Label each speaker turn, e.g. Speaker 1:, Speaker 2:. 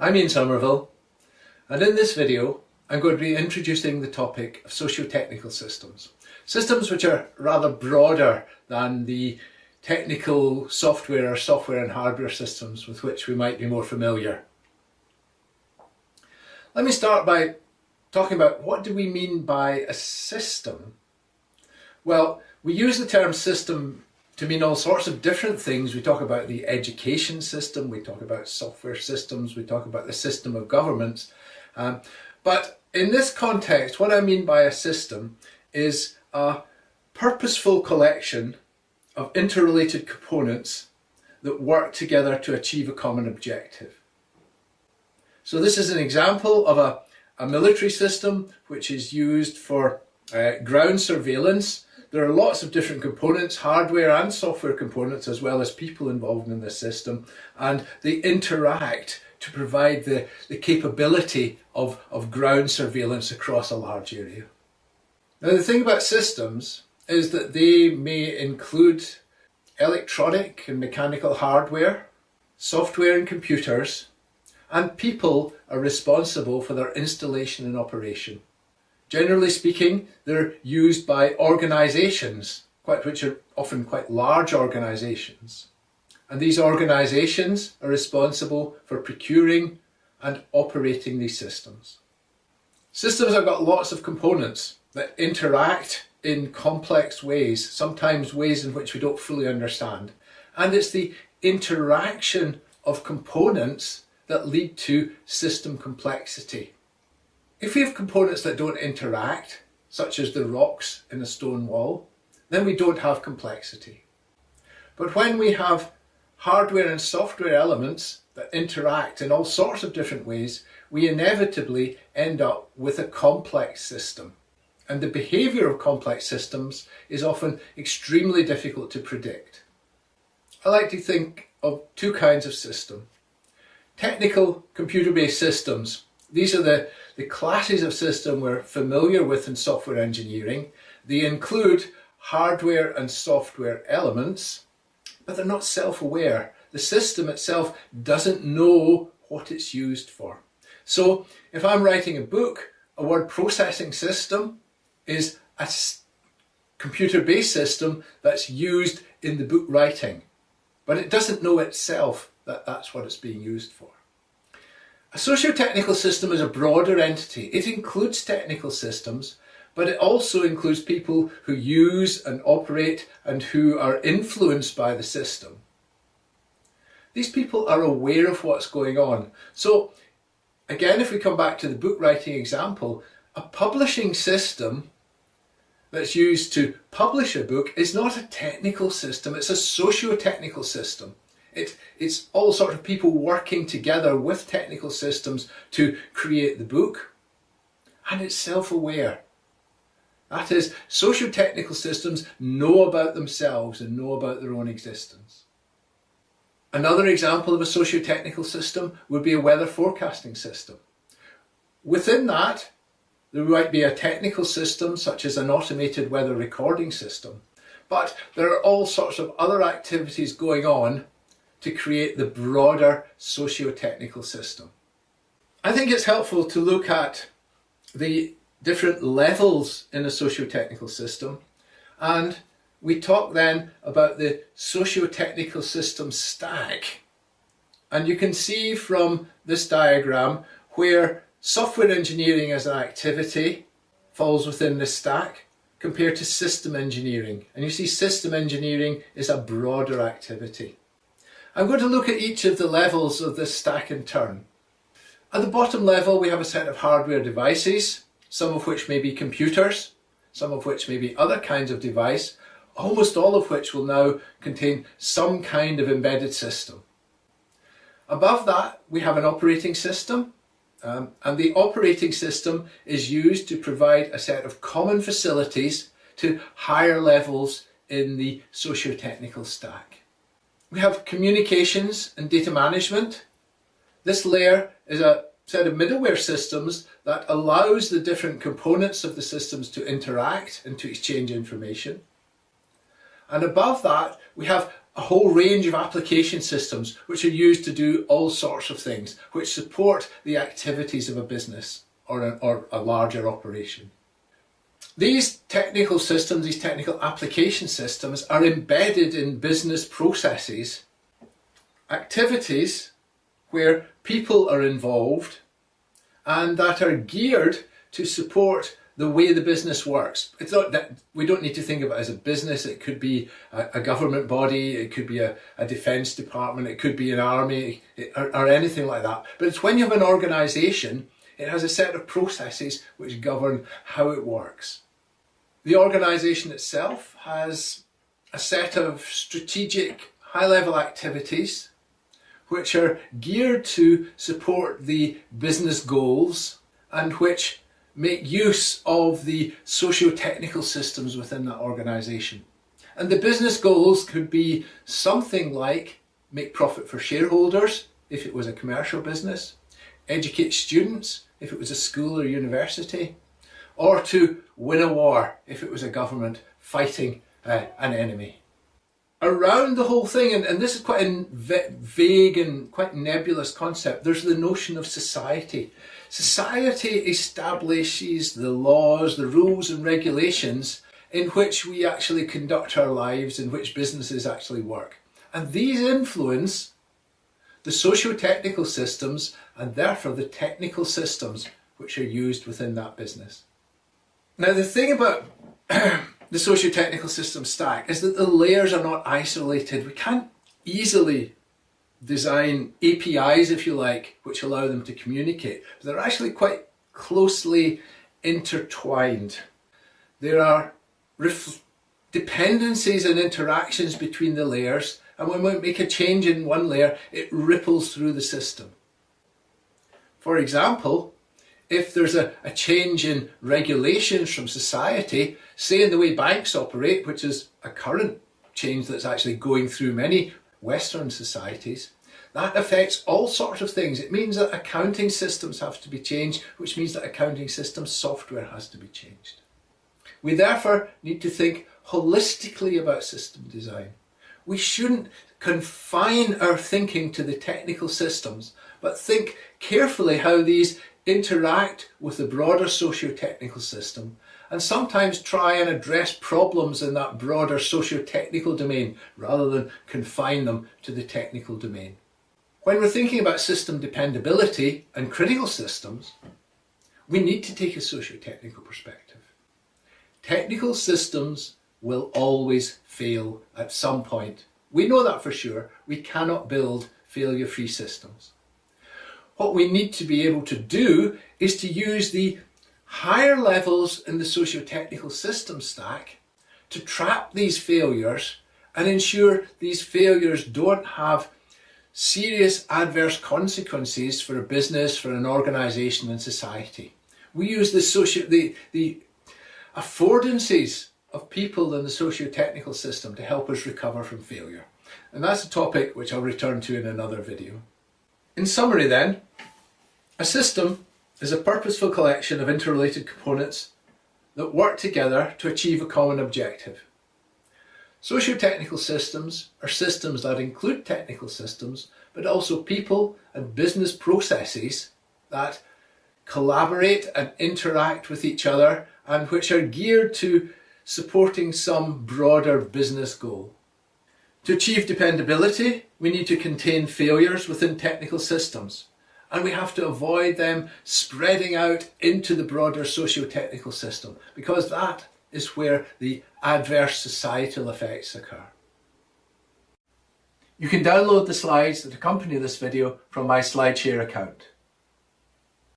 Speaker 1: I'm Ian Somerville, and in this video I'm going to be introducing the topic of sociotechnical systems. Systems which are rather broader than the technical software or software and hardware systems with which we might be more familiar. Let me start by talking about what do we mean by a system. Well, we use the term system to mean all sorts of different things. We talk about the education system, we talk about software systems, we talk about the system of governments. But in this context, what I mean by a system is a purposeful collection of interrelated components that work together to achieve a common objective. So this is an example of a military system which is used for ground surveillance. There are lots of different components, hardware and software components, as well as people involved in this system, and they interact to provide the capability of ground surveillance across a large area. Now, the thing about systems is that they may include electronic and mechanical hardware, software and computers, and people are responsible for their installation and operation. Generally speaking, they're used by organisations, which are often quite large organisations. And these organisations are responsible for procuring and operating these systems. Systems have got lots of components that interact in complex ways, sometimes ways in which we don't fully understand. And it's the interaction of components that lead to system complexity. If we have components that don't interact, such as the rocks in a stone wall, then we don't have complexity. But when we have hardware and software elements that interact in all sorts of different ways, we inevitably end up with a complex system. And the behaviour of complex systems is often extremely difficult to predict. I like to think of two kinds of system. Technical computer-based systems. These are the classes of system we're familiar with in software engineering. They include hardware and software elements, but they're not self-aware. The system itself doesn't know what it's used for. So if I'm writing a book, a word processing system is a computer-based system that's used in the book writing, but it doesn't know itself that that's what it's being used for. A socio-technical system is a broader entity. It includes technical systems, but it also includes people who use and operate and who are influenced by the system. These people are aware of what's going on. So again, if we come back to the book writing example, a publishing system that's used to publish a book is not a technical system, it's a socio-technical system. It's all sorts of people working together with technical systems to create the book, and it's self-aware. That is, socio-technical systems know about themselves and know about their own existence. Another example of a socio-technical system would be a weather forecasting system. Within that, there might be a technical system such as an automated weather recording system, but there are all sorts of other activities going on to create the broader socio-technical system. I think it's helpful to look at the different levels in a socio-technical system, and we talk then about the socio-technical system stack. And you can see from this diagram where software engineering as an activity falls within this stack compared to system engineering. And you see system engineering is a broader activity. I'm going to look at each of the levels of this stack in turn. At the bottom level, we have a set of hardware devices, some of which may be computers, some of which may be other kinds of device, almost all of which will now contain some kind of embedded system. Above that, we have an operating system, and the operating system is used to provide a set of common facilities to higher levels in the socio-technical stack. We have communications and data management. This layer is a set of middleware systems that allows the different components of the systems to interact and to exchange information. And above that, we have a whole range of application systems which are used to do all sorts of things, which support the activities of a business or a larger operation. These technical systems, these technical application systems, are embedded in business processes, activities where people are involved and that are geared to support the way the business works. It's not that we don't need to think of it as a business. It could be a government body, it could be a defence department, it could be an army, or anything like that. But it's when you have an organisation, it has a set of processes which govern how it works. The organisation itself has a set of strategic high-level activities which are geared to support the business goals and which make use of the socio-technical systems within that organisation. And the business goals could be something like make profit for shareholders if it was a commercial business, educate students if it was a school or university, or to win a war if it was a government fighting an enemy. Around the whole thing, and this is quite a vague and quite nebulous concept, there's the notion of society. Society establishes the laws, the rules and regulations in which we actually conduct our lives, in which businesses actually work. And these influence the socio-technical systems and therefore the technical systems which are used within that business. Now the thing about the socio-technical system stack is that the layers are not isolated. We can't easily design APIs, if you like, which allow them to communicate. But they're actually quite closely intertwined. There are dependencies and interactions between the layers, and when we make a change in one layer, it ripples through the system. For example, if there's a change in regulations from society, say in the way banks operate, which is a current change that's actually going through many Western societies, that affects all sorts of things. It means that accounting systems have to be changed, which means that accounting system software has to be changed. We therefore need to think holistically about system design. We shouldn't confine our thinking to the technical systems, but think carefully how these interact with the broader socio-technical system, and sometimes try and address problems in that broader socio-technical domain rather than confine them to the technical domain. When we're thinking about system dependability and critical systems, we need to take a socio-technical perspective. Technical systems will always fail at some point. We know that for sure. We cannot build failure-free systems. What we need to be able to do is to use the higher levels in the socio-technical system stack to trap these failures and ensure these failures don't have serious adverse consequences for a business, for an organisation and society. We use the affordances of people in the socio-technical system to help us recover from failure. And that's a topic which I'll return to in another video. In summary then, a system is a purposeful collection of interrelated components that work together to achieve a common objective. Socio-technical systems are systems that include technical systems, but also people and business processes that collaborate and interact with each other and which are geared to supporting some broader business goal. To achieve dependability, we need to contain failures within technical systems, and we have to avoid them spreading out into the broader socio-technical system, because that is where the adverse societal effects occur. You can download the slides that accompany this video from my SlideShare account.